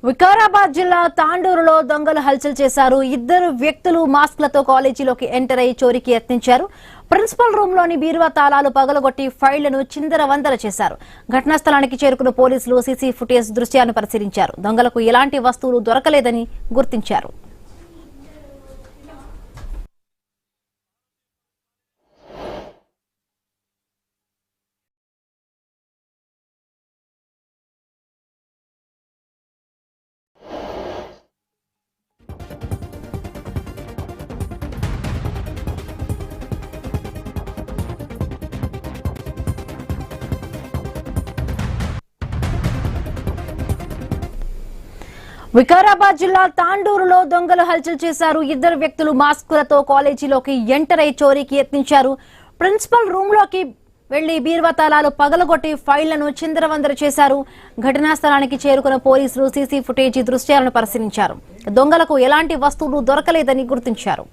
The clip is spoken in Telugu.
వికారాబాద్ జిల్లా తాండూరులో దొంగలు హల్చల్ చేశారు. ఇద్దరు వ్యక్తులు మాస్క్లతో కాలేజీలోకి ఎంటర్ అయ్యి చోరీకి యత్నించారు. ప్రిన్సిపల్ రూమ్ లోని బీరువా తాళాలు పగలగొట్టి ఫైళ్లను చిందరవందర చేశారు. ఘటనా స్థలానికి చేరుకున్న పోలీసులు సీసీ ఫుటేజ్ దృశ్యాలను పరిశీలించారు. దొంగలకు ఎలాంటి వస్తువులు దొరకలేదని గుర్తించారు. వికారాబాద్ జిల్లా తాండూరులో దొంగలు హల్చల్ చేశారు. ఇద్దరు వ్యక్తులు మాస్కులతో కాలేజీలోకి ఎంటర్ అయి చోరీకి యత్నించారు. ప్రిన్సిపల్ రూమ్ లోకి వెళ్లి బీరువా తాళాలు పగలగొట్టి ఫైళ్లను చిందరవందర చేశారు. ఘటనా స్థలానికి చేరుకున్న పోలీసులు సీసీ ఫుటేజీ దృశ్యాలను పరిశీలించారు. దొంగలకు ఎలాంటి వస్తువులు దొరకలేదని గుర్తించారు.